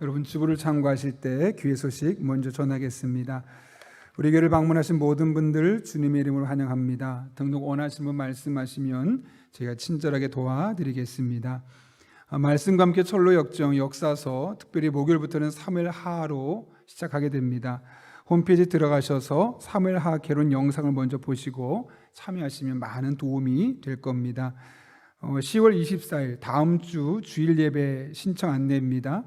여러분 주부를 참고하실 때 귀의 소식 먼저 전하겠습니다. 우리 교회를 방문하신 모든 분들 주님의 이름으로 환영합니다. 등록 원하시는 분 말씀하시면 제가 친절하게 도와드리겠습니다. 말씀과 함께 철로 역정 역사서 특별히 목요일부터는 사무엘하로 시작하게 됩니다. 홈페이지 들어가셔서 사무엘하 개론 영상을 먼저 보시고 참여하시면 많은 도움이 될 겁니다. 10월 24일 다음 주 주일 예배 신청 안내입니다.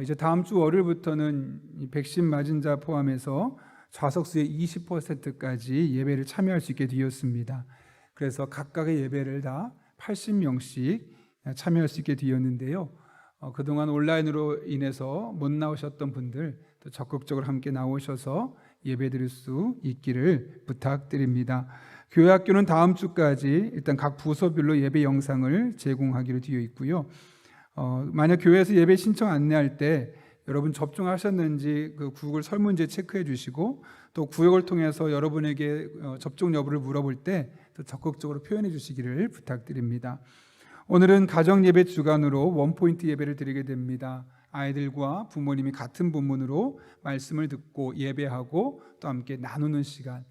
이제 다음 주 월요일부터는 백신 맞은 자 포함해서 좌석수의 20%까지 예배를 참여할 수 있게 되었습니다. 그래서 각각의 예배를 다 80명씩 참여할 수 있게 되었는데요. 그동안 온라인으로 인해서 못 나오셨던 분들 또 적극적으로 함께 나오셔서 예배 드릴 수 있기를 부탁드립니다. 교회 학교는 다음 주까지 일단 각 부서별로 예배 영상을 제공하기로 되어 있고요. 만약 교회에서 예배 신청 안내할 때 여러분 접종하셨는지 그 구글 설문지에 체크해 주시고 또 구역을 통해서 여러분에게 접종 여부를 물어볼 때 또 적극적으로 표현해 주시기를 부탁드립니다. 오늘은 가정 예배 주간으로 원포인트 예배를 드리게 됩니다. 아이들과 부모님이 같은 본문으로 말씀을 듣고 예배하고 또 함께 나누는 시간.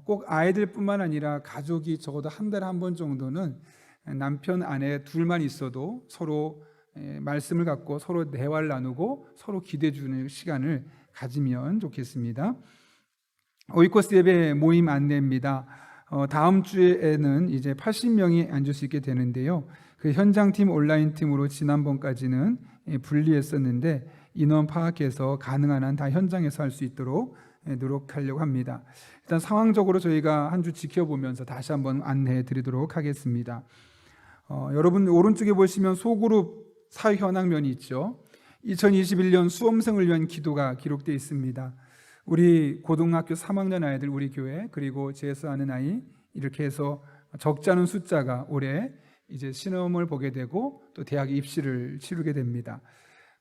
꼭 아이들뿐만 아니라 가족이 적어도 한 달에 한 번 정도는 남편 아내 둘만 있어도 서로 말씀을 갖고 서로 대화를 나누고 서로 기대해 주는 시간을 가지면 좋겠습니다. 오이코스 예배 모임 안내입니다. 다음 주에는 이제 80명이 앉을 수 있게 되는데요. 그 현장팀 온라인팀으로 지난번까지는 분리했었는데 인원 파악해서 가능한 한 다 현장에서 할 수 있도록 노력하려고 합니다. 일단 상황적으로 저희가 한 주 지켜보면서 다시 한번 안내해 드리도록 하겠습니다. 여러분 오른쪽에 보시면 소그룹 사회현황면이 있죠. 2021년 수험생을 위한 기도가 기록되어 있습니다. 우리 고등학교 3학년 아이들 우리 교회 그리고 재수하는 아이 이렇게 해서 적지 않은 숫자가 올해 이제 시험을 보게 되고 또 대학 입시를 치르게 됩니다.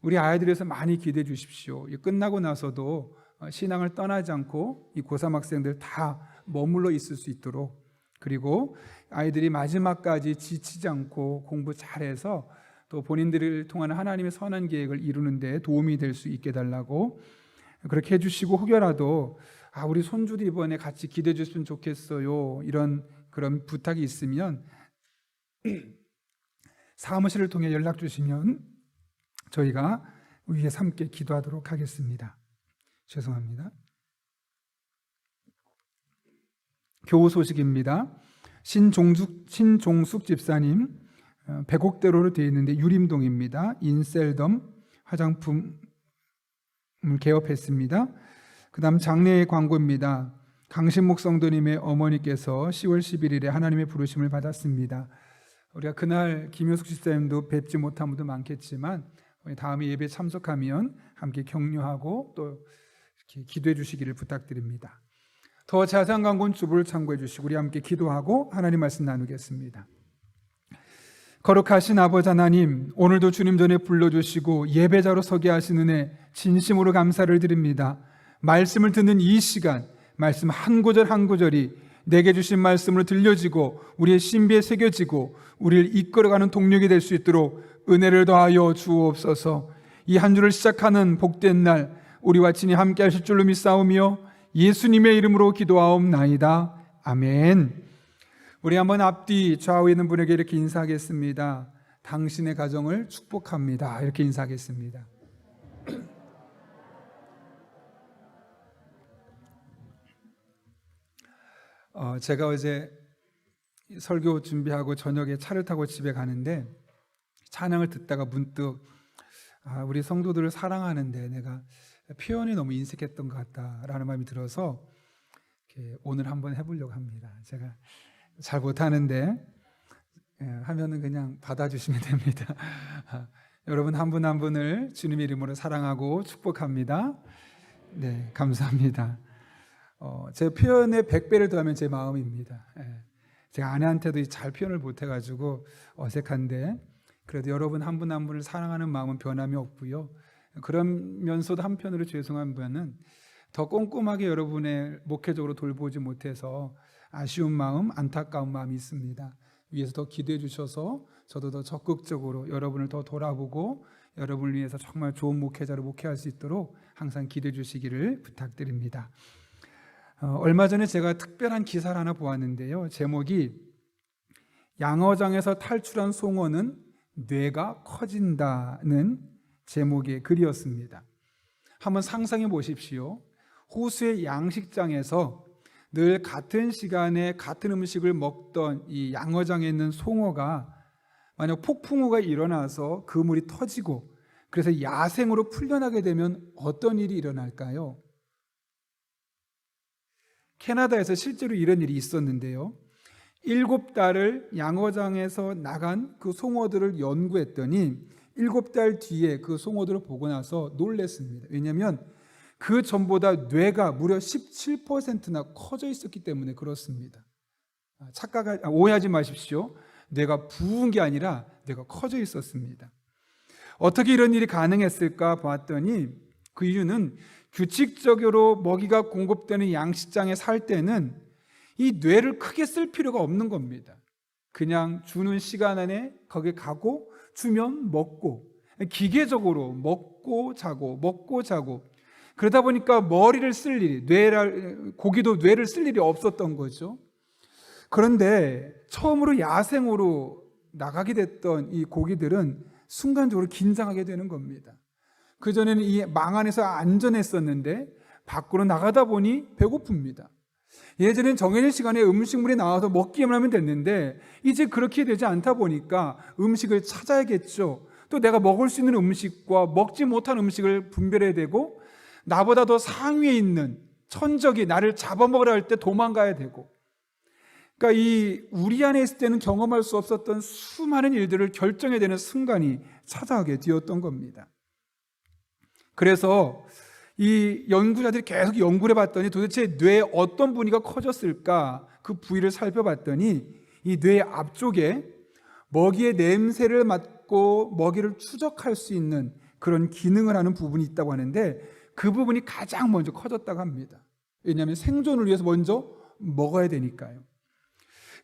우리 아이들에서 많이 기대해 주십시오. 끝나고 나서도 신앙을 떠나지 않고 이 고3 학생들 다 머물러 있을 수 있도록 그리고 아이들이 마지막까지 지치지 않고 공부 잘해서 또 본인들을 통한 하나님의 선한 계획을 이루는 데 도움이 될 수 있게 달라고 그렇게 해주시고 혹여라도 우리 손주도 이번에 같이 기대해 줬으면 좋겠어요 이런 그런 부탁이 있으면 사무실을 통해 연락 주시면 저희가 위에서 함께 기도하도록 하겠습니다. 죄송합니다. 교우 소식입니다. 신종숙 집사님 100억대로로 되어 있는데 유림동입니다. 인셀덤 화장품을 개업했습니다. 그 다음 장례의 광고입니다. 강신목 성도님의 어머니께서 10월 11일에 하나님의 부르심을 받았습니다. 우리가 그날 김효숙 집사님도 뵙지 못한 분도 많겠지만 다음에 예배 참석하면 함께 격려하고 또 이렇게 기도해 주시기를 부탁드립니다. 더 자세한 광고는 주부를 참고해 주시고 우리 함께 기도하고 하나님 말씀 나누겠습니다. 거룩하신 아버지 하나님, 오늘도 주님 전에 불러주시고 예배자로 서게 하신 은혜 진심으로 감사를 드립니다. 말씀을 듣는 이 시간, 말씀 한 구절 한 구절이 내게 주신 말씀으로 들려지고 우리의 신비에 새겨지고 우리를 이끌어가는 동력이 될 수 있도록 은혜를 더하여 주옵소서. 이 한 주를 시작하는 복된 날 우리와 친히 함께 하실 줄로 믿사오며 예수님의 이름으로 기도하옵나이다. 아멘. 우리 한번 앞뒤 좌우에 있는 분에게 이렇게 인사하겠습니다. 당신의 가정을 축복합니다. 이렇게 인사하겠습니다. 제가 어제 설교 준비하고 저녁에 차를 타고 집에 가는데 찬양을 듣다가 문득 우리 성도들을 사랑하는데 내가 표현이 너무 인색했던 것 같다라는 마음이 들어서 오늘 한번 해보려고 합니다. 제가 잘 못하는데 하면은 그냥 받아주시면 됩니다. 여러분 한 분 한 분을 주님의 이름으로 사랑하고 축복합니다. 네, 감사합니다. 제 표현에 100배를 더하면 제 마음입니다. 제가 아내한테도 잘 표현을 못해가지고 어색한데 그래도 여러분 한 분 한 분을 사랑하는 마음은 변함이 없고요. 그러면서도 한편으로 죄송한 분은 더 꼼꼼하게 여러분의 목회적으로 돌보지 못해서 아쉬운 마음, 안타까운 마음이 있습니다. 위에서 더 기도해 주셔서 저도 더 적극적으로 여러분을 더 돌아보고 여러분을 위해서 정말 좋은 목회자로 목회할 수 있도록 항상 기도해 주시기를 부탁드립니다. 얼마 전에 제가 특별한 기사를 하나 보았는데요. 제목이 양어장에서 탈출한 송어는 뇌가 커진다는 제목의 글이었습니다. 한번 상상해 보십시오. 호수의 양식장에서 늘 같은 시간에 같은 음식을 먹던 이 양어장에 있는 송어가 만약 폭풍우가 일어나서 그 물이 터지고 그래서 야생으로 풀려나게 되면 어떤 일이 일어날까요? 캐나다에서 실제로 이런 일이 있었는데요. 7달을 양어장에서 나간 그 송어들을 연구했더니 7달 뒤에 그 송어들을 보고 나서 놀랐습니다. 왜냐하면 그 전보다 뇌가 무려 17%나 커져 있었기 때문에 그렇습니다. 오해하지 마십시오. 뇌가 부은 게 아니라 뇌가 커져 있었습니다. 어떻게 이런 일이 가능했을까 봤더니 그 이유는 규칙적으로 먹이가 공급되는 양식장에 살 때는 이 뇌를 크게 쓸 필요가 없는 겁니다. 그냥 주는 시간 안에 거기 가고 주면 먹고 기계적으로 먹고 자고 그러다 보니까 머리를 쓸 일이 고기도 뇌를 쓸 일이 없었던 거죠. 그런데 처음으로 야생으로 나가게 됐던 이 고기들은 순간적으로 긴장하게 되는 겁니다. 그전에는 이 망 안에서 안전했었는데 밖으로 나가다 보니 배고픕니다. 예전엔 정해진 시간에 음식물이 나와서 먹기만 하면 됐는데 이제 그렇게 되지 않다 보니까 음식을 찾아야겠죠. 또 내가 먹을 수 있는 음식과 먹지 못한 음식을 분별해야 되고 나보다 더 상위에 있는 천적이 나를 잡아먹으려 할 때 도망가야 되고, 그러니까 이 우리 안에 있을 때는 경험할 수 없었던 수많은 일들을 결정해야 되는 순간이 찾아오게 되었던 겁니다. 그래서 이 연구자들이 계속 연구를 해봤더니 도대체 뇌에 어떤 부위가 커졌을까, 그 부위를 살펴봤더니 이 뇌 앞쪽에 먹이의 냄새를 맡고 먹이를 추적할 수 있는 그런 기능을 하는 부분이 있다고 하는데 그 부분이 가장 먼저 커졌다고 합니다. 왜냐하면 생존을 위해서 먼저 먹어야 되니까요.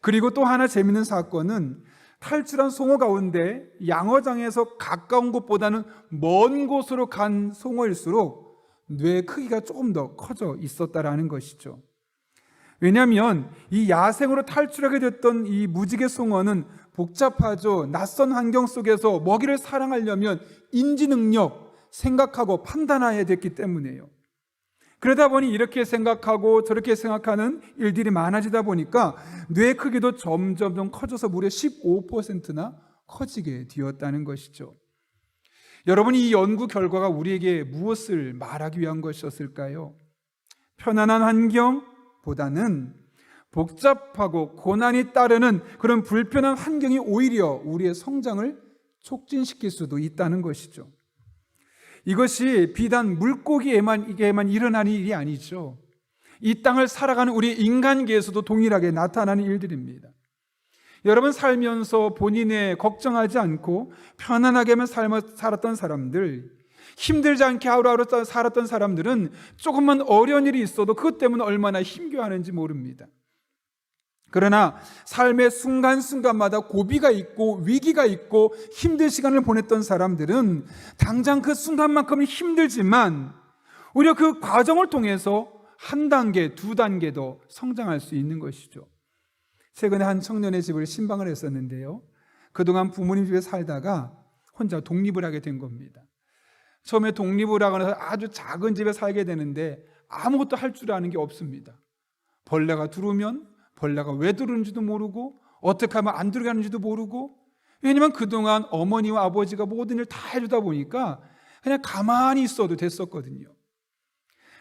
그리고 또 하나 재미있는 사건은 탈출한 송어 가운데 양어장에서 가까운 곳보다는 먼 곳으로 간 송어일수록 뇌 크기가 조금 더 커져 있었다라는 것이죠. 왜냐하면 이 야생으로 탈출하게 됐던 이 무지개 송어는 복잡하죠. 낯선 환경 속에서 먹이를 사랑하려면 인지 능력, 생각하고 판단해야 됐기 때문이에요. 그러다 보니 이렇게 생각하고 저렇게 생각하는 일들이 많아지다 보니까 뇌 크기도 점점 커져서 무려 15%나 커지게 되었다는 것이죠. 여러분, 이 연구 결과가 우리에게 무엇을 말하기 위한 것이었을까요? 편안한 환경보다는 복잡하고 고난이 따르는 그런 불편한 환경이 오히려 우리의 성장을 촉진시킬 수도 있다는 것이죠. 이것이 비단 물고기에만 일어나는 일이 아니죠. 이 땅을 살아가는 우리 인간계에서도 동일하게 나타나는 일들입니다. 여러분, 살면서 본인의 걱정하지 않고 편안하게만 살았던 사람들, 힘들지 않게 하루하루 살았던 사람들은 조금만 어려운 일이 있어도 그것 때문에 얼마나 힘겨워하는지 모릅니다. 그러나 삶의 순간순간마다 고비가 있고 위기가 있고 힘든 시간을 보냈던 사람들은 당장 그 순간만큼은 힘들지만 오히려 그 과정을 통해서 한 단계, 두 단계 더 성장할 수 있는 것이죠. 최근에 한 청년의 집을 신방을 했었는데요. 그동안 부모님 집에 살다가 혼자 독립을 하게 된 겁니다. 처음에 독립을 하거나 아주 작은 집에 살게 되는데 아무것도 할 줄 아는 게 없습니다. 벌레가 들어오면 벌레가 왜 들어오는지도 모르고 어떻게 하면 안 들어가는지도 모르고, 왜냐하면 그동안 어머니와 아버지가 모든 일을 다 해주다 보니까 그냥 가만히 있어도 됐었거든요.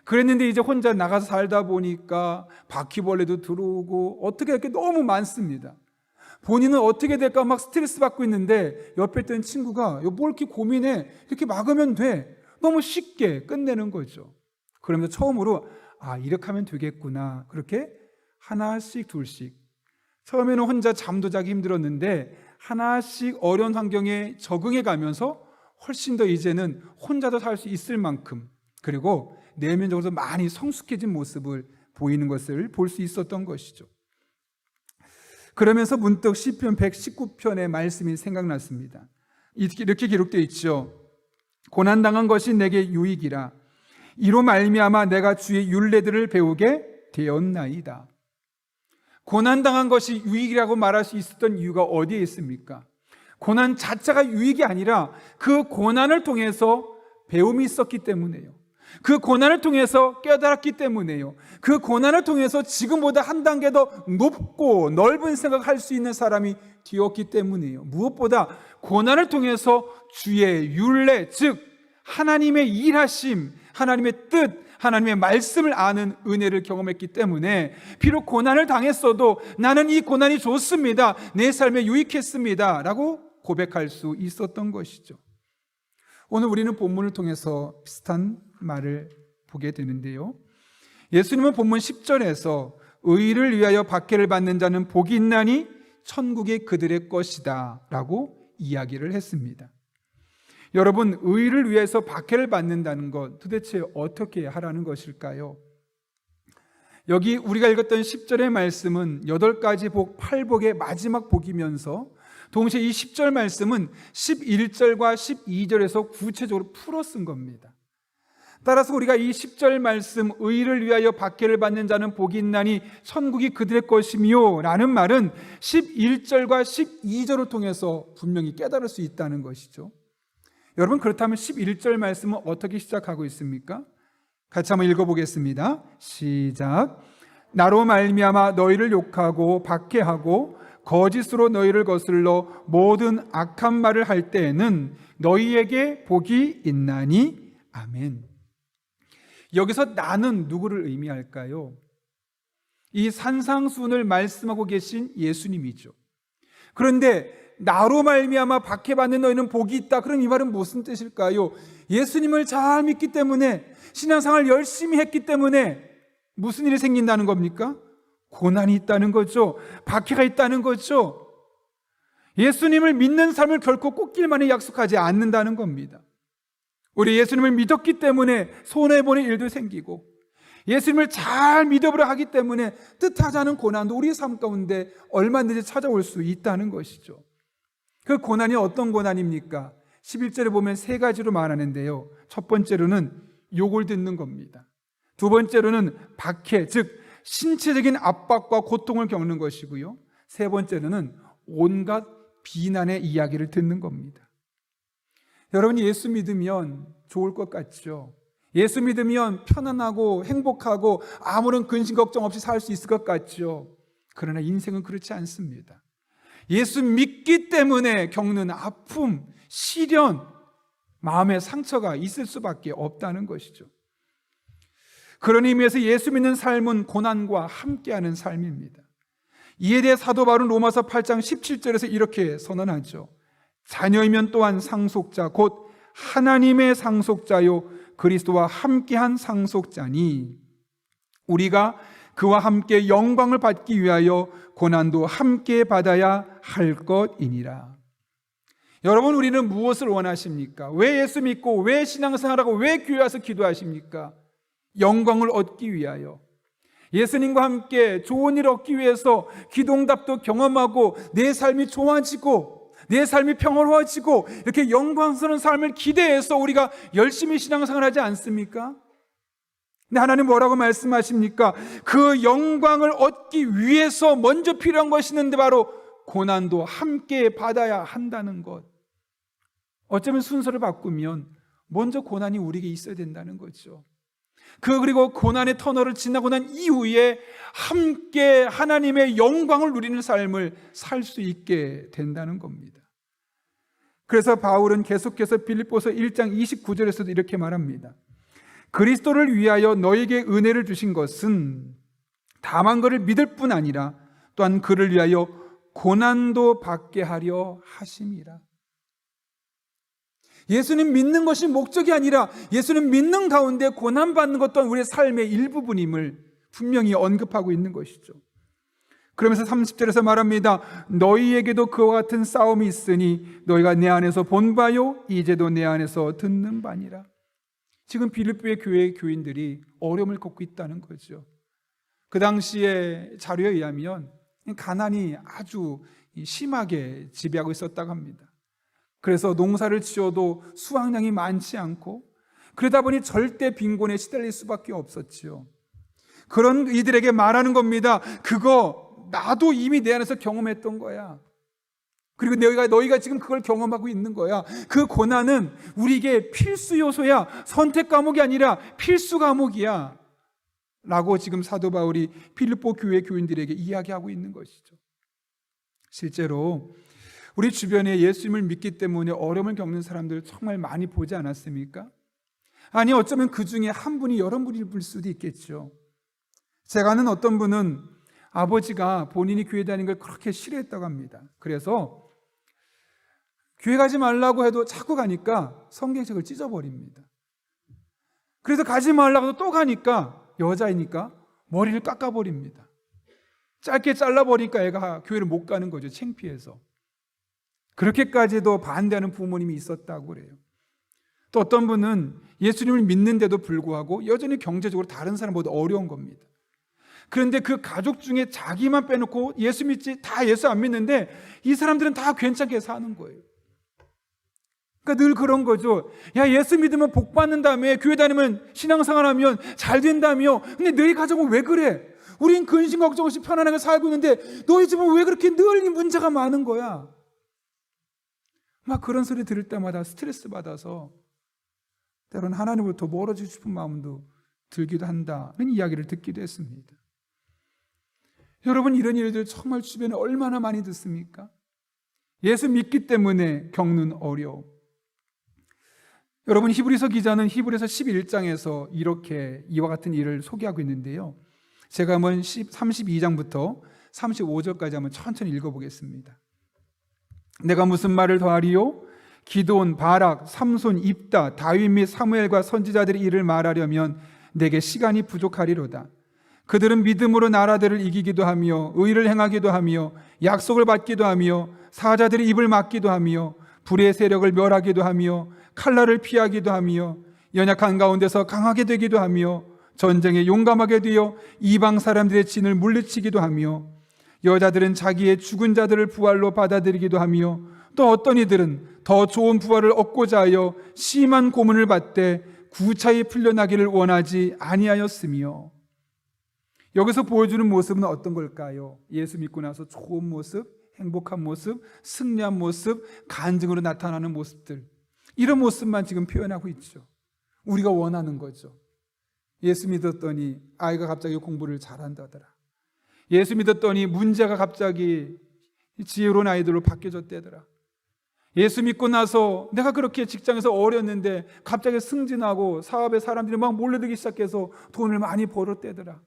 그랬는데 이제 혼자 나가서 살다 보니까 바퀴벌레도 들어오고 어떻게 할 게 너무 많습니다. 본인은 어떻게 될까 막 스트레스 받고 있는데 옆에 있던 친구가 뭘 이렇게 고민해, 이렇게 막으면 돼, 너무 쉽게 끝내는 거죠. 그러면서 처음으로 이렇게 하면 되겠구나, 그렇게 하나씩 둘씩, 처음에는 혼자 잠도 자기 힘들었는데 하나씩 어려운 환경에 적응해 가면서 훨씬 더 이제는 혼자도 살 수 있을 만큼, 그리고 내면적으로 많이 성숙해진 모습을 보이는 것을 볼 수 있었던 것이죠. 그러면서 문득 시편 119편의 말씀이 생각났습니다. 이렇게 기록되어 있죠. 고난당한 것이 내게 유익이라. 이로 말미암아 내가 주의 율례들을 배우게 되었나이다. 고난당한 것이 유익이라고 말할 수 있었던 이유가 어디에 있습니까? 고난 자체가 유익이 아니라 그 고난을 통해서 배움이 있었기 때문에요. 그 고난을 통해서 깨달았기 때문에요. 그 고난을 통해서 지금보다 한 단계 더 높고 넓은 생각을 할 수 있는 사람이 되었기 때문이에요. 무엇보다 고난을 통해서 주의 율례, 즉 하나님의 일하심, 하나님의 뜻, 하나님의 말씀을 아는 은혜를 경험했기 때문에 비록 고난을 당했어도 나는 이 고난이 좋습니다, 내 삶에 유익했습니다 라고 고백할 수 있었던 것이죠. 오늘 우리는 본문을 통해서 비슷한 말을 보게 되는데요, 예수님은 본문 10절에서 의를 위하여 박해를 받는 자는 복이 있나니 천국이 그들의 것이다 라고 이야기를 했습니다. 여러분, 의를 위해서 박해를 받는다는 것 도대체 어떻게 하라는 것일까요? 여기 우리가 읽었던 10절의 말씀은 8가지 복, 8복의 마지막 복이면서 동시에 이 10절 말씀은 11절과 12절에서 구체적으로 풀어 쓴 겁니다. 따라서 우리가 이 10절 말씀, 의를 위하여 박해를 받는 자는 복이 있나니 천국이 그들의 것이며 라는 말은 11절과 12절을 통해서 분명히 깨달을 수 있다는 것이죠. 여러분, 그렇다면 11절 말씀은 어떻게 시작하고 있습니까? 같이 한번 읽어보겠습니다. 시작. 나로 말미암아 너희를 욕하고 박해하고 거짓으로 너희를 거슬러 모든 악한 말을 할 때에는 너희에게 복이 있나니. 아멘. 여기서 나는 누구를 의미할까요? 이 산상수훈을 말씀하고 계신 예수님이죠. 그런데 나로 말미암아 박해받는 너희는 복이 있다, 그럼 이 말은 무슨 뜻일까요? 예수님을 잘 믿기 때문에, 신앙생활을 열심히 했기 때문에 무슨 일이 생긴다는 겁니까? 고난이 있다는 거죠. 박해가 있다는 거죠. 예수님을 믿는 삶을 결코 꽃길만에 약속하지 않는다는 겁니다. 우리 예수님을 믿었기 때문에 손해보는 일도 생기고, 예수님을 잘 믿어보려 하기 때문에 뜻하지 않은 고난도 우리의 삶 가운데 얼마든지 찾아올 수 있다는 것이죠. 그 고난이 어떤 고난입니까? 11절에 보면 3가지로 말하는데요, 첫 번째로는 욕을 듣는 겁니다. 두 번째로는 박해, 즉 신체적인 압박과 고통을 겪는 것이고요, 세 번째로는 온갖 비난의 이야기를 듣는 겁니다. 여러분, 예수 믿으면 좋을 것 같죠? 예수 믿으면 편안하고 행복하고 아무런 근심 걱정 없이 살 수 있을 것 같죠? 그러나 인생은 그렇지 않습니다. 예수 믿기 때문에 겪는 아픔, 시련, 마음의 상처가 있을 수밖에 없다는 것이죠. 그런 의미에서 예수 믿는 삶은 고난과 함께하는 삶입니다. 이에 대해 사도 바울은 로마서 8장 17절에서 이렇게 선언하죠. 자녀이면 또한 상속자, 곧 하나님의 상속자요 그리스도와 함께한 상속자니 우리가 그와 함께 영광을 받기 위하여 고난도 함께 받아야 할 것이니라. 여러분, 우리는 무엇을 원하십니까? 왜 예수 믿고 왜 신앙생활하고 왜 교회 와서 기도하십니까? 영광을 얻기 위하여, 예수님과 함께 좋은 일 얻기 위해서 기도응답도 경험하고 내 삶이 좋아지고 내 삶이 평화로워지고 이렇게 영광스러운 삶을 기대해서 우리가 열심히 신앙생활을 하지 않습니까? 근데 하나님 뭐라고 말씀하십니까? 그 영광을 얻기 위해서 먼저 필요한 것이 있는데 바로 고난도 함께 받아야 한다는 것. 어쩌면 순서를 바꾸면 먼저 고난이 우리에게 있어야 된다는 거죠. 그리고 고난의 터널을 지나고 난 이후에 함께 하나님의 영광을 누리는 삶을 살 수 있게 된다는 겁니다. 그래서 바울은 계속해서 빌립보서 1장 29절에서도 이렇게 말합니다. 그리스도를 위하여 너에게 은혜를 주신 것은 다만 그를 믿을 뿐 아니라 또한 그를 위하여 고난도 받게 하려 하심이라. 예수님 믿는 것이 목적이 아니라 예수님 믿는 가운데 고난받는 것 또한 우리의 삶의 일부분임을 분명히 언급하고 있는 것이죠. 그러면서 30절에서 말합니다. 너희에게도 그와 같은 싸움이 있으니 너희가 내 안에서 본 바요 이제도 내 안에서 듣는 바니라. 지금 빌립보의 교회의 교인들이 어려움을 겪고 있다는 거죠. 그 당시에 자료에 의하면 가난이 아주 심하게 지배하고 있었다고 합니다. 그래서 농사를 지어도 수확량이 많지 않고 그러다 보니 절대 빈곤에 시달릴 수밖에 없었지요. 그런 이들에게 말하는 겁니다. 그거 나도 이미 내 안에서 경험했던 거야. 그리고 너희가 지금 그걸 경험하고 있는 거야. 그 고난은 우리에게 필수 요소야. 선택 과목이 아니라 필수 과목이야. 라고 지금 사도 바울이 빌립보 교회 교인들에게 이야기하고 있는 것이죠. 실제로 우리 주변에 예수님을 믿기 때문에 어려움을 겪는 사람들 정말 많이 보지 않았습니까? 아니, 어쩌면 그 중에 한 분이 여러분일 수도 있겠죠. 제가 아는 어떤 분은 아버지가 본인이 교회 다니는 걸 그렇게 싫어했다고 합니다. 그래서 교회 가지 말라고 해도 자꾸 가니까 성경책을 찢어버립니다. 그래서 가지 말라고 또 가니까 여자이니까 머리를 깎아버립니다. 짧게 잘라버리니까 애가 교회를 못 가는 거죠. 창피해서. 그렇게까지도 반대하는 부모님이 있었다고 그래요. 또 어떤 분은 예수님을 믿는데도 불구하고 여전히 경제적으로 다른 사람보다 어려운 겁니다. 그런데 그 가족 중에 자기만 빼놓고 예수 믿지, 다 예수 안 믿는데 이 사람들은 다 괜찮게 사는 거예요. 그러니까 늘 그런 거죠. 야, 예수 믿으면 복 받는다며, 교회 다니면 신앙생활하면 잘 된다며. 근데 너희 가족은 왜 그래? 우린 근심 걱정 없이 편안하게 살고 있는데 너희 집은 왜 그렇게 늘 이 문제가 많은 거야? 막 그런 소리 들을 때마다 스트레스 받아서 때로는 하나님으로부터 멀어지고 싶은 마음도 들기도 한다는 이야기를 듣기도 했습니다. 여러분, 이런 일들 정말 주변에 얼마나 많이 듣습니까? 예수 믿기 때문에 겪는 어려움. 여러분, 히브리서 기자는 히브리서 11장에서 이렇게 이와 같은 일을 소개하고 있는데요. 제가 한번 32장부터 35절까지 한번 천천히 읽어보겠습니다. 내가 무슨 말을 더하리요? 기드온, 바락, 삼손, 입다, 다윗 및 사무엘과 선지자들의 일을 말하려면 내게 시간이 부족하리로다. 그들은 믿음으로 나라들을 이기기도 하며 의를 행하기도 하며 약속을 받기도 하며 사자들의 입을 막기도 하며 불의 세력을 멸하기도 하며 칼날을 피하기도 하며 연약한 가운데서 강하게 되기도 하며 전쟁에 용감하게 되어 이방 사람들의 진을 물리치기도 하며 여자들은 자기의 죽은 자들을 부활로 받아들이기도 하며 또 어떤 이들은 더 좋은 부활을 얻고자 하여 심한 고문을 받되 구차히 풀려나기를 원하지 아니하였으며. 여기서 보여주는 모습은 어떤 걸까요? 예수 믿고 나서 좋은 모습, 행복한 모습, 승리한 모습, 간증으로 나타나는 모습들, 이런 모습만 지금 표현하고 있죠. 우리가 원하는 거죠. 예수 믿었더니 아이가 갑자기 공부를 잘한다더라. 예수 믿었더니 문제가 갑자기 지혜로운 아이들로 바뀌어졌대더라. 예수 믿고 나서 내가 그렇게 직장에서 어렸는데 갑자기 승진하고 사업에 사람들이 막 몰려들기 시작해서 돈을 많이 벌었대더라.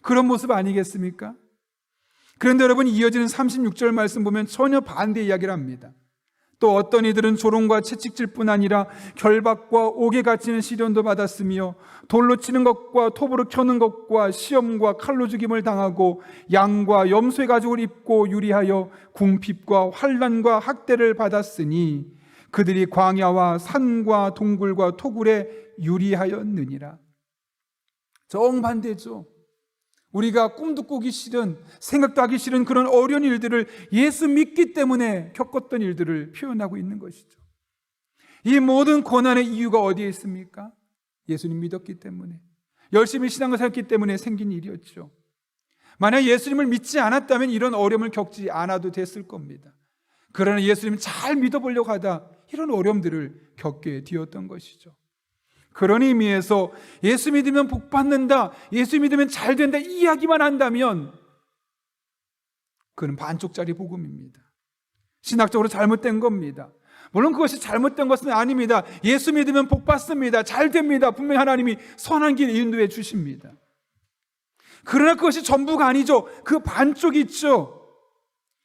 그런 모습 아니겠습니까? 그런데 여러분, 이어지는 36절 말씀 보면 전혀 반대 이야기를 합니다. 또 어떤 이들은 조롱과 채찍질 뿐 아니라 결박과 옥에 갇히는 시련도 받았으며 돌로 치는 것과 톱으로 켜는 것과 시험과 칼로 죽임을 당하고 양과 염소의 가죽을 입고 유리하여 궁핍과 환난과 학대를 받았으니 그들이 광야와 산과 동굴과 토굴에 유리하였느니라. 정반대죠. 우리가 꿈도 꾸기 싫은, 생각도 하기 싫은 그런 어려운 일들을 예수 믿기 때문에 겪었던 일들을 표현하고 있는 것이죠. 이 모든 고난의 이유가 어디에 있습니까? 예수님 믿었기 때문에, 열심히 신앙을 살기 때문에 생긴 일이었죠. 만약 예수님을 믿지 않았다면 이런 어려움을 겪지 않아도 됐을 겁니다. 그러나 예수님을 잘 믿어보려고 하다 이런 어려움들을 겪게 되었던 것이죠. 그런 의미에서 예수 믿으면 복 받는다, 예수 믿으면 잘 된다, 이 이야기만 한다면 그는 반쪽짜리 복음입니다. 신학적으로 잘못된 겁니다. 물론 그것이 잘못된 것은 아닙니다. 예수 믿으면 복 받습니다. 잘 됩니다. 분명히 하나님이 선한 길 인도해 주십니다. 그러나 그것이 전부가 아니죠. 그 반쪽이 있죠.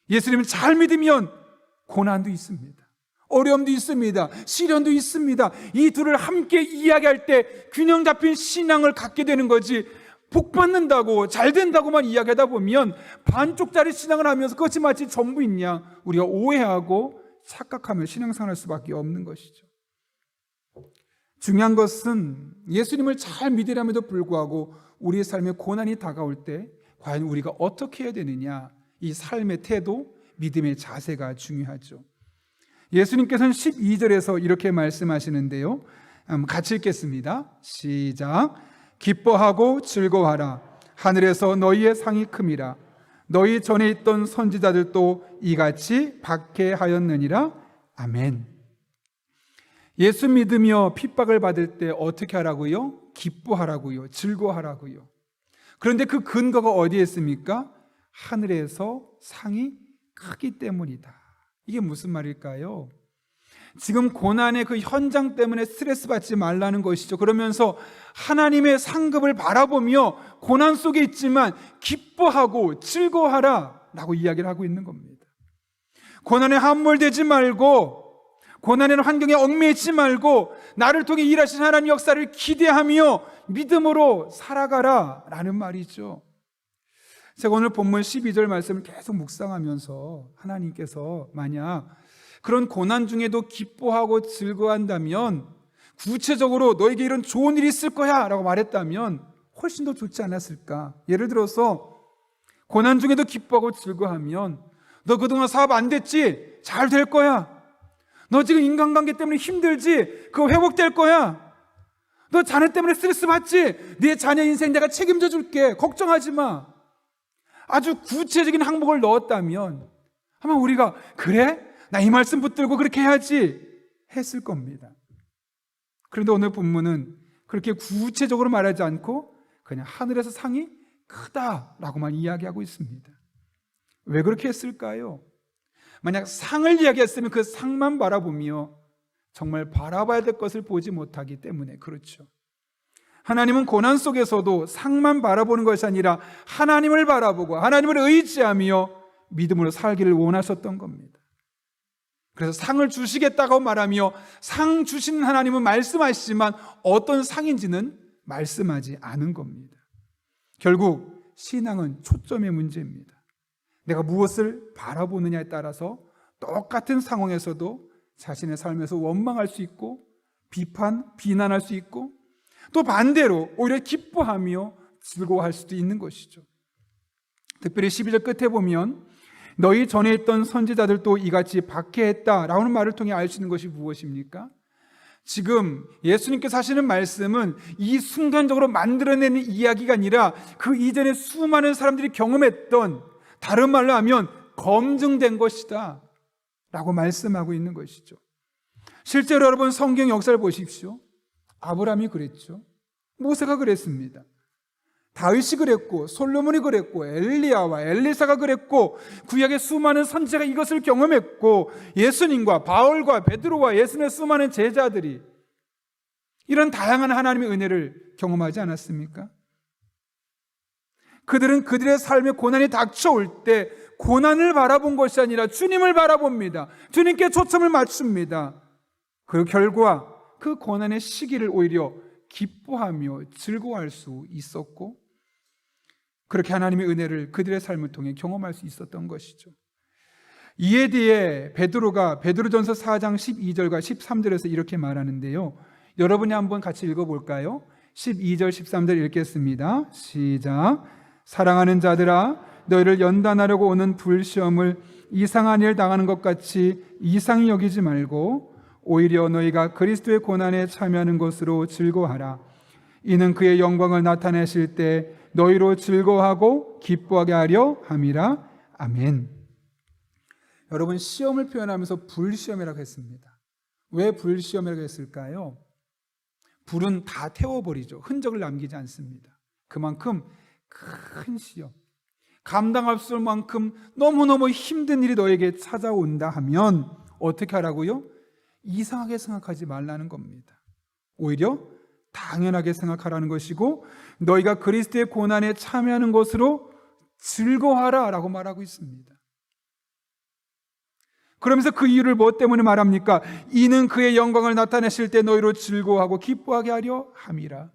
예수님을 잘 믿으면 고난도 있습니다. 어려움도 있습니다. 시련도 있습니다. 이 둘을 함께 이야기할 때 균형 잡힌 신앙을 갖게 되는 거지, 복 받는다고 잘 된다고만 이야기하다 보면 반쪽짜리 신앙을 하면서 그것이 마치 전부있냐 우리가 오해하고 착각하며 신앙생활할 수밖에 없는 것이죠. 중요한 것은 예수님을 잘 믿으람에도 불구하고 우리의 삶에 고난이 다가올 때 과연 우리가 어떻게 해야 되느냐, 이 삶의 태도, 믿음의 자세가 중요하죠. 예수님께서는 12절에서 이렇게 말씀하시는데요. 같이 읽겠습니다. 시작. 기뻐하고 즐거워하라. 하늘에서 너희의 상이 큼이라. 너희 전에 있던 선지자들도 이같이 박해하였느니라. 아멘. 예수 믿으며 핍박을 받을 때 어떻게 하라고요? 기뻐하라고요. 즐거워하라고요. 그런데 그 근거가 어디에 있습니까? 하늘에서 상이 크기 때문이다. 이게 무슨 말일까요? 지금 고난의 그 현장 때문에 스트레스 받지 말라는 것이죠. 그러면서 하나님의 상급을 바라보며 고난 속에 있지만 기뻐하고 즐거워하라 라고 이야기를 하고 있는 겁니다. 고난에 함몰되지 말고, 고난의 환경에 얽매이지 말고 나를 통해 일하신 하나님 역사를 기대하며 믿음으로 살아가라 라는 말이죠. 제가 오늘 본문 12절 말씀을 계속 묵상하면서 하나님께서 만약 그런 고난 중에도 기뻐하고 즐거워한다면, 구체적으로 너에게 이런 좋은 일이 있을 거야 라고 말했다면 훨씬 더 좋지 않았을까? 예를 들어서 고난 중에도 기뻐하고 즐거워하면, 너 그동안 사업 안 됐지? 잘 될 거야. 너 지금 인간관계 때문에 힘들지? 그거 회복될 거야. 너 자녀 때문에 스트레스 받지? 네 자녀 인생 내가 책임져 줄게. 걱정하지 마. 아주 구체적인 항목을 넣었다면 아마 우리가 그래? 나 이 말씀 붙들고 그렇게 해야지 했을 겁니다. 그런데 오늘 본문은 그렇게 구체적으로 말하지 않고 그냥 하늘에서 상이 크다라고만 이야기하고 있습니다. 왜 그렇게 했을까요? 만약 상을 이야기했으면 그 상만 바라보며 정말 바라봐야 될 것을 보지 못하기 때문에 그렇죠. 하나님은 고난 속에서도 상만 바라보는 것이 아니라 하나님을 바라보고 하나님을 의지하며 믿음으로 살기를 원하셨던 겁니다. 그래서 상을 주시겠다고 말하며 상 주시는 하나님은 말씀하시지만 어떤 상인지는 말씀하지 않은 겁니다. 결국 신앙은 초점의 문제입니다. 내가 무엇을 바라보느냐에 따라서 똑같은 상황에서도 자신의 삶에서 원망할 수 있고 비난할 수 있고 또 반대로 오히려 기뻐하며 즐거워할 수도 있는 것이죠. 특별히 12절 끝에 보면 너희 전에 있던 선지자들도 이같이 박해했다라는 말을 통해 알 수 있는 것이 무엇입니까? 지금 예수님께서 하시는 말씀은 이 순간적으로 만들어내는 이야기가 아니라 그 이전에 수많은 사람들이 경험했던, 다른 말로 하면 검증된 것이다 라고 말씀하고 있는 것이죠. 실제로 여러분 성경 역사를 보십시오. 아브라함이 그랬죠. 모세가 그랬습니다. 다윗이 그랬고 솔로몬이 그랬고 엘리야와 엘리사가 그랬고 구약의 수많은 선지자가 이것을 경험했고 예수님과 바울과 베드로와 예수님의 수많은 제자들이 이런 다양한 하나님의 은혜를 경험하지 않았습니까? 그들은 그들의 삶에 고난이 닥쳐올 때 고난을 바라본 것이 아니라 주님을 바라봅니다. 주님께 초점을 맞춥니다. 그 결과 그 고난의 시기를 오히려 기뻐하며 즐거워할 수 있었고 그렇게 하나님의 은혜를 그들의 삶을 통해 경험할 수 있었던 것이죠. 이에 대해 베드로가 베드로전서 4장 12절과 13절에서 이렇게 말하는데요. 여러분이 한번 같이 읽어볼까요? 12절 13절 읽겠습니다. 시작. 사랑하는 자들아 너희를 연단하려고 오는 불시험을 이상한 일 당하는 것 같이 이상히 여기지 말고 오히려 너희가 그리스도의 고난에 참여하는 것으로 즐거워하라. 이는 그의 영광을 나타내실 때 너희로 즐거워하고 기뻐하게 하려 함이라. 아멘. 여러분 시험을 표현하면서 불시험이라고 했습니다. 왜 불시험이라고 했을까요? 불은 다 태워버리죠. 흔적을 남기지 않습니다. 그만큼 큰 시험, 감당할 수 없을 만큼 너무너무 힘든 일이 너에게 찾아온다 하면 어떻게 하라고요? 이상하게 생각하지 말라는 겁니다. 오히려 당연하게 생각하라는 것이고 너희가 그리스도의 고난에 참여하는 것으로 즐거워하라 라고 말하고 있습니다. 그러면서 그 이유를 무엇 때문에 말합니까? 이는 그의 영광을 나타내실 때 너희로 즐거워하고 기뻐하게 하려 함이라.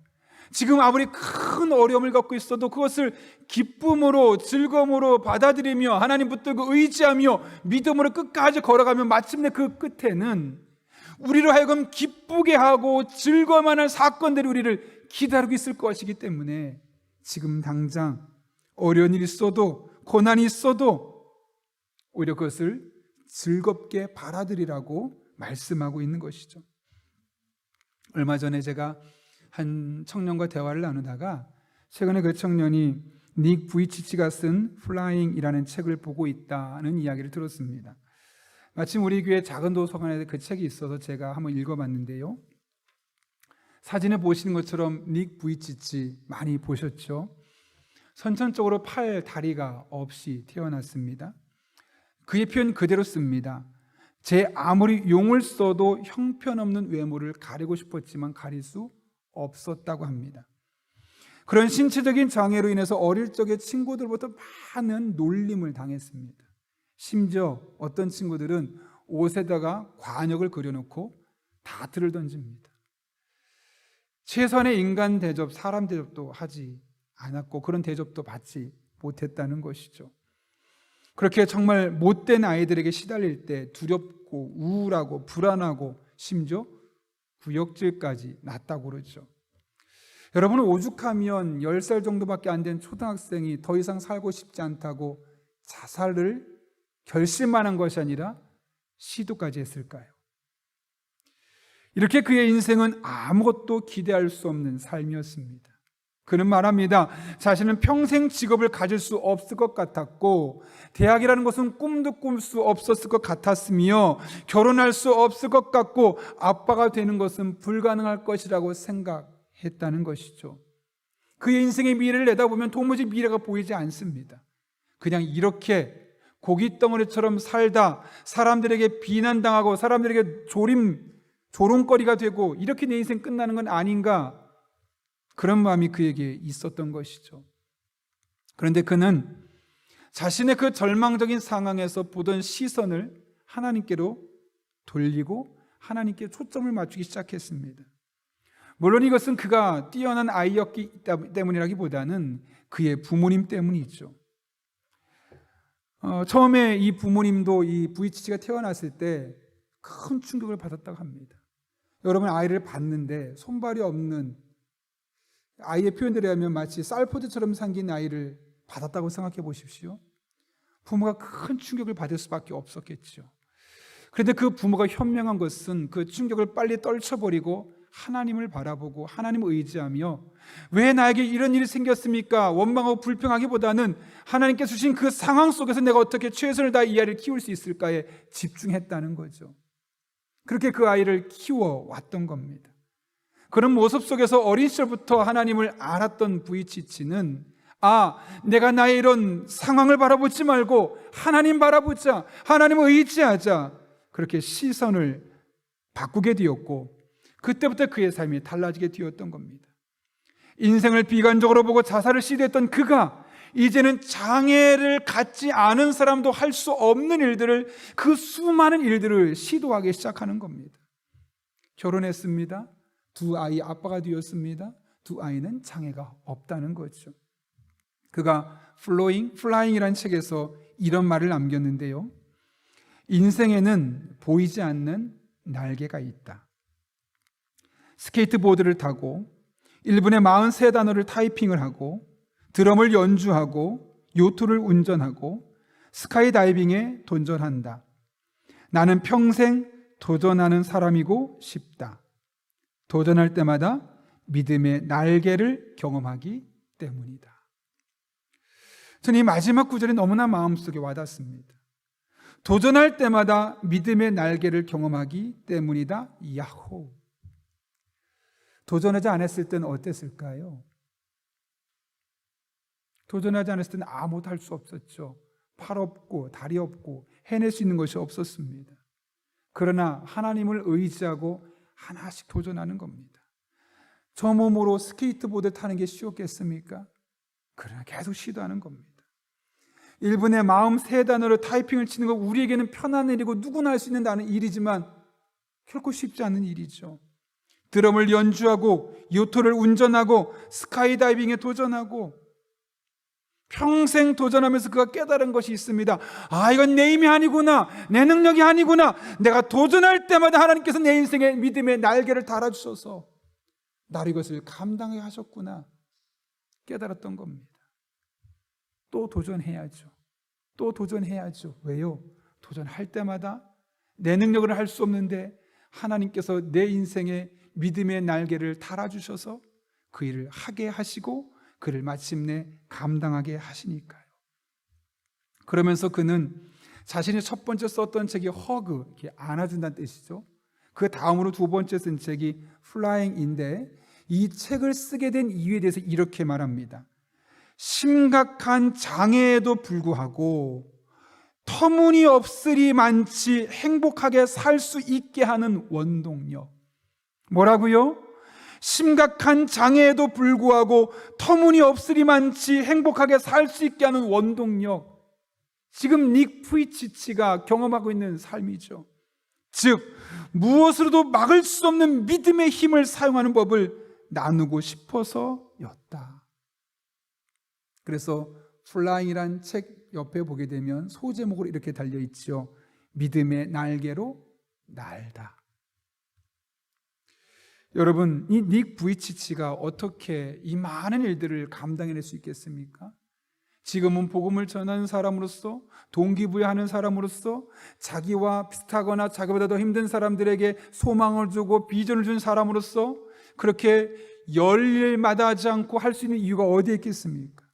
지금 아무리 큰 어려움을 갖고 있어도 그것을 기쁨으로 즐거움으로 받아들이며 하나님 붙들고 의지하며 믿음으로 끝까지 걸어가면 마침내 그 끝에는 우리로 하여금 기쁘게 하고 즐거워하는 사건들이 우리를 기다리고 있을 것이기 때문에 지금 당장 어려운 일이 있어도 고난이 있어도 오히려 그것을 즐겁게 받아들이라고 말씀하고 있는 것이죠. 얼마 전에 제가 한 청년과 대화를 나누다가 최근에 그 청년이 닉 부이치치가 쓴 플라잉이라는 책을 보고 있다는 이야기를 들었습니다. 마침 우리 교회 작은 도서관에 그 책이 있어서 제가 한번 읽어봤는데요. 사진에 보시는 것처럼 닉 부이치치 많이 보셨죠? 선천적으로 팔, 다리가 없이 태어났습니다. 그의 표현 그대로 씁니다. 제 아무리 용을 써도 형편없는 외모를 가리고 싶었지만 가릴 수 없었다고 합니다. 그런 신체적인 장애로 인해서 어릴 적에 친구들부터 많은 놀림을 당했습니다. 심지어 어떤 친구들은 옷에다가 관역을 그려놓고 다트를 던집니다. 최선의 인간 대접, 사람 대접도 하지 않았고 그런 대접도 받지 못했다는 것이죠. 그렇게 정말 못된 아이들에게 시달릴 때 두렵고 우울하고 불안하고 심지어 구역질까지 났다고 그러죠. 여러분은 오죽하면 10살 정도밖에 안 된 초등학생이 더 이상 살고 싶지 않다고 자살을 결심하는 것이 아니라 시도까지 했을까요? 이렇게 그의 인생은 아무것도 기대할 수 없는 삶이었습니다. 그는 말합니다. 자신은 평생 직업을 가질 수 없을 것 같았고 대학이라는 것은 꿈도 꿀 수 없었을 것 같았으며 결혼할 수 없을 것 같고 아빠가 되는 것은 불가능할 것이라고 생각했다는 것이죠. 그의 인생의 미래를 내다보면 도무지 미래가 보이지 않습니다. 그냥 이렇게 고깃덩어리처럼 살다 사람들에게 비난당하고 사람들에게 조롱거리가 되고 이렇게 내 인생 끝나는 건 아닌가, 그런 마음이 그에게 있었던 것이죠. 그런데 그는 자신의 그 절망적인 상황에서 보던 시선을 하나님께로 돌리고 하나님께 초점을 맞추기 시작했습니다. 물론 이것은 그가 뛰어난 아이였기 때문이라기보다는 그의 부모님 때문이죠. 처음에 이 부모님도 이 부이치치가 태어났을 때 큰 충격을 받았다고 합니다. 여러분, 아이를 봤는데 손발이 없는 아이의 표현대로 하면 마치 쌀포대처럼 생긴 아이를 받았다고 생각해 보십시오. 부모가 큰 충격을 받을 수밖에 없었겠죠. 그런데 그 부모가 현명한 것은 그 충격을 빨리 떨쳐버리고 하나님을 바라보고 하나님을 의지하며 왜 나에게 이런 일이 생겼습니까? 원망하고 불평하기보다는 하나님께서 주신 그 상황 속에서 내가 어떻게 최선을 다해 이 아이를 키울 수 있을까에 집중했다는 거죠. 그렇게 그 아이를 키워왔던 겁니다. 그런 모습 속에서 어린 시절부터 하나님을 알았던 부이치치는 내가 나의 이런 상황을 바라보지 말고 하나님 바라보자, 하나님을 의지하자, 그렇게 시선을 바꾸게 되었고 그때부터 그의 삶이 달라지게 되었던 겁니다. 인생을 비관적으로 보고 자살을 시도했던 그가 이제는 장애를 갖지 않은 사람도 할 수 없는 일들을, 그 수많은 일들을 시도하기 시작하는 겁니다. 결혼했습니다. 2아이 아빠가 되었습니다. 2아이는 장애가 없다는 거죠. 그가 플라잉이라는 책에서 이런 말을 남겼는데요. 인생에는 보이지 않는 날개가 있다. 스케이트보드를 타고 1분에 43단어를 타이핑을 하고 드럼을 연주하고 요트를 운전하고 스카이다이빙에 도전한다. 나는 평생 도전하는 사람이고 싶다. 도전할 때마다 믿음의 날개를 경험하기 때문이다. 저는 이 마지막 구절이 너무나 마음속에 와닿습니다. 도전할 때마다 믿음의 날개를 경험하기 때문이다. 야호. 도전하지 않았을 때는 어땠을까요? 도전하지 않았을 때는 아무것도 할 수 없었죠. 팔 없고 다리 없고 해낼 수 있는 것이 없었습니다. 그러나 하나님을 의지하고 하나씩 도전하는 겁니다. 저 몸으로 스케이트보드 타는 게 쉬웠겠습니까? 그러나 계속 시도하는 겁니다. 1분에 43단어로 타이핑을 치는 거 우리에게는 편한 일이고 누구나 할 수 있는 일이지만 결코 쉽지 않은 일이죠. 드럼을 연주하고 요트를 운전하고 스카이다이빙에 도전하고 평생 도전하면서 그가 깨달은 것이 있습니다. 이건 내 힘이 아니구나, 내 능력이 아니구나, 내가 도전할 때마다 하나님께서 내 인생에 믿음의 날개를 달아주셔서 나를 이것을 감당하게 하셨구나 깨달았던 겁니다. 또 도전해야죠. 또 도전해야죠. 왜요? 도전할 때마다 내 능력으로 할 수 없는데 하나님께서 내 인생에 믿음의 날개를 달아주셔서 그 일을 하게 하시고 그를 마침내 감당하게 하시니까요. 그러면서 그는 자신이 첫 번째 썼던 책이 허그, 이렇게 안아준다는 뜻이죠. 그 다음으로 두 번째 쓴 책이 플라잉인데, 이 책을 쓰게 된 이유에 대해서 이렇게 말합니다. 심각한 장애에도 불구하고 터무니없으리만치 행복하게 살 수 있게 하는 원동력. 뭐라고요? 심각한 장애에도 불구하고 터무니없으리만치 행복하게 살 수 있게 하는 원동력. 지금 닉 부이치치가 경험하고 있는 삶이죠. 즉 무엇으로도 막을 수 없는 믿음의 힘을 사용하는 법을 나누고 싶어서였다. 그래서 플라잉이란 책 옆에 보게 되면 소제목으로 이렇게 달려있죠. 믿음의 날개로 날다. 여러분, 이 닉 부이치치가 어떻게 이 많은 일들을 감당해낼 수 있겠습니까? 지금은 복음을 전하는 사람으로서, 동기부여하는 사람으로서, 자기와 비슷하거나 자기보다 더 힘든 사람들에게 소망을 주고 비전을 준 사람으로서 그렇게 열일마다 하지 않고 할 수 있는 이유가 어디에 있겠습니까?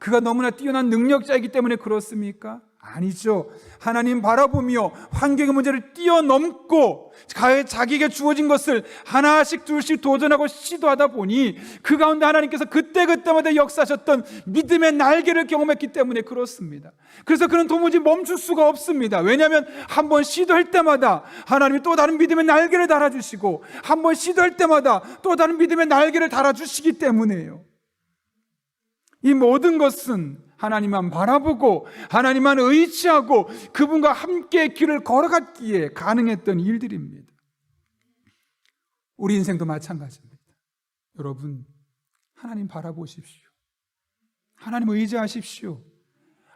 그가 너무나 뛰어난 능력자이기 때문에 그렇습니까? 아니죠. 하나님 바라보며 환경의 문제를 뛰어넘고 자기에게 주어진 것을 하나씩 둘씩 도전하고 시도하다 보니 그 가운데 하나님께서 그때그때마다 역사하셨던 믿음의 날개를 경험했기 때문에 그렇습니다. 그래서 그는 도무지 멈출 수가 없습니다. 왜냐하면 한 번 시도할 때마다 하나님이 또 다른 믿음의 날개를 달아주시고 한 번 시도할 때마다 또 다른 믿음의 날개를 달아주시기 때문에요. 이 모든 것은 하나님만 바라보고 하나님만 의지하고 그분과 함께 길을 걸어갔기에 가능했던 일들입니다. 우리 인생도 마찬가지입니다. 여러분, 하나님 바라보십시오. 하나님 의지하십시오.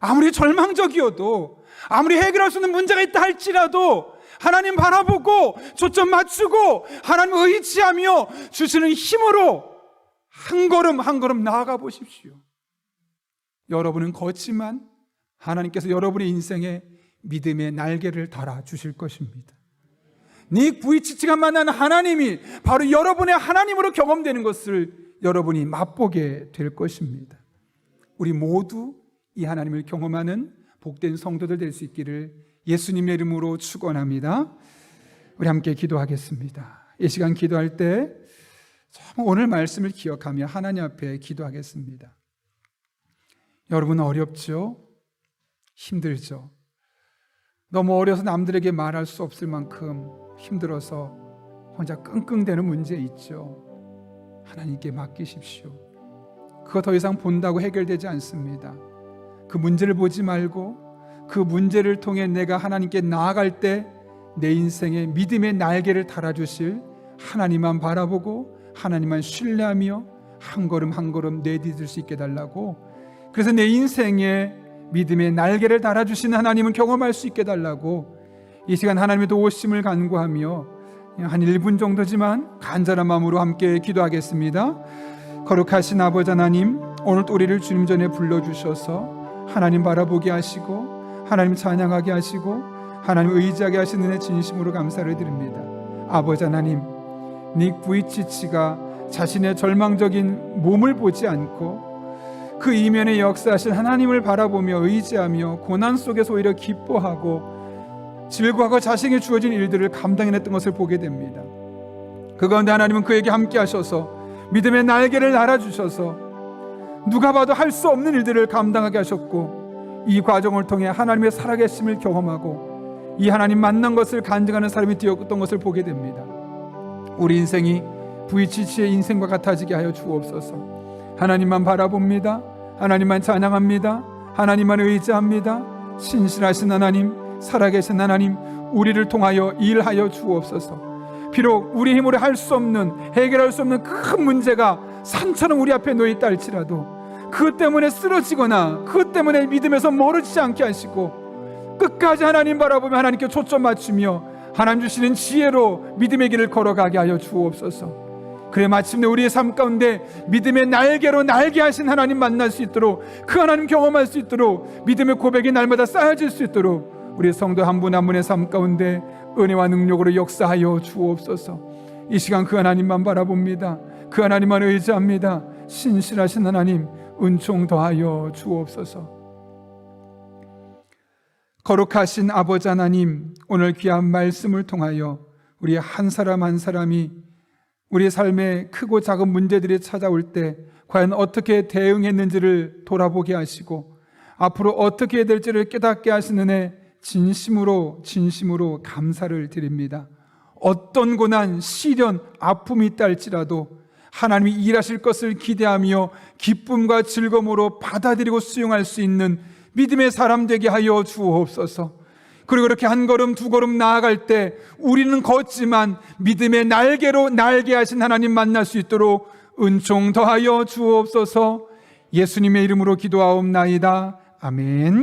아무리 절망적이어도, 아무리 해결할 수 없는 문제가 있다 할지라도 하나님 바라보고 초점 맞추고 하나님 의지하며 주시는 힘으로 한 걸음 한 걸음 나아가 보십시오. 여러분은 걷지만 하나님께서 여러분의 인생에 믿음의 날개를 달아주실 것입니다. 닉 부이치치가 만난 하나님이 바로 여러분의 하나님으로 경험되는 것을 여러분이 맛보게 될 것입니다. 우리 모두 이 하나님을 경험하는 복된 성도들 될 수 있기를 예수님의 이름으로 축원합니다. 우리 함께 기도하겠습니다. 이 시간 기도할 때 오늘 말씀을 기억하며 하나님 앞에 기도하겠습니다. 여러분 어렵죠? 힘들죠? 너무 어려서 남들에게 말할 수 없을 만큼 힘들어서 혼자 끙끙대는 문제 있죠? 하나님께 맡기십시오. 그거 더 이상 본다고 해결되지 않습니다. 그 문제를 보지 말고 그 문제를 통해 내가 하나님께 나아갈 때 내 인생에 믿음의 날개를 달아주실 하나님만 바라보고 하나님만 신뢰하며 한 걸음 한 걸음 내디딜 수 있게 달라고, 그래서 내 인생에 믿음의 날개를 달아주시는 하나님을 경험할 수 있게 달라고 이 시간 하나님의 도우심을 간구하며 한 1분 정도지만 간절한 마음으로 함께 기도하겠습니다. 거룩하신 아버지 하나님, 오늘 또 우리를 주님 전에 불러주셔서 하나님 바라보게 하시고 하나님 찬양하게 하시고 하나님 의지하게 하시는 은혜 진심으로 감사를 드립니다. 아버지 하나님, 닉 부이치치가 자신의 절망적인 몸을 보지 않고 그 이면에 역사하신 하나님을 바라보며 의지하며 고난 속에서 오히려 기뻐하고 즐거워하고 자신에게 주어진 일들을 감당해냈던 것을 보게 됩니다. 그 가운데 하나님은 그에게 함께 하셔서 믿음의 날개를 달아주셔서 누가 봐도 할 수 없는 일들을 감당하게 하셨고, 이 과정을 통해 하나님의 살아계심을 경험하고 이 하나님 만난 것을 간증하는 사람이 되었던 것을 보게 됩니다. 우리 인생이 부이치치의 인생과 같아지게 하여 주옵소서. 하나님만 바라봅니다. 하나님만 찬양합니다. 하나님만 의지합니다. 신실하신 하나님, 살아계신 하나님, 우리를 통하여 일하여 주옵소서. 비록 우리 힘으로 할 수 없는, 해결할 수 없는 큰 문제가 산처럼 우리 앞에 놓여있다 할지라도 그것 때문에 쓰러지거나 그것 때문에 믿음에서 멀어지지 않게 하시고 끝까지 하나님 바라보며 하나님께 초점 맞추며 하나님 주시는 지혜로 믿음의 길을 걸어가게 하여 주옵소서. 그래 마침내 우리의 삶 가운데 믿음의 날개로 날게 하신 하나님 만날 수 있도록, 그 하나님 경험할 수 있도록, 믿음의 고백이 날마다 쌓여질 수 있도록 우리 성도 한 분 한 분의 삶 가운데 은혜와 능력으로 역사하여 주옵소서. 이 시간 그 하나님만 바라봅니다. 그 하나님만 의지합니다. 신실하신 하나님, 은총 더하여 주옵소서. 거룩하신 아버지 하나님, 오늘 귀한 말씀을 통하여 우리 한 사람 한 사람이 우리의 삶에 크고 작은 문제들이 찾아올 때 과연 어떻게 대응했는지를 돌아보게 하시고 앞으로 어떻게 해야 될지를 깨닫게 하시는 애 진심으로 감사를 드립니다. 어떤 고난, 시련, 아픔이 있다 할지라도 하나님이 일하실 것을 기대하며 기쁨과 즐거움으로 받아들이고 수용할 수 있는 믿음의 사람 되게 하여 주옵소서. 그리고 그렇게 한 걸음 두 걸음 나아갈 때 우리는 걷지만 믿음의 날개로 날게 하신 하나님 만날 수 있도록 은총 더하여 주옵소서. 예수님의 이름으로 기도하옵나이다. 아멘.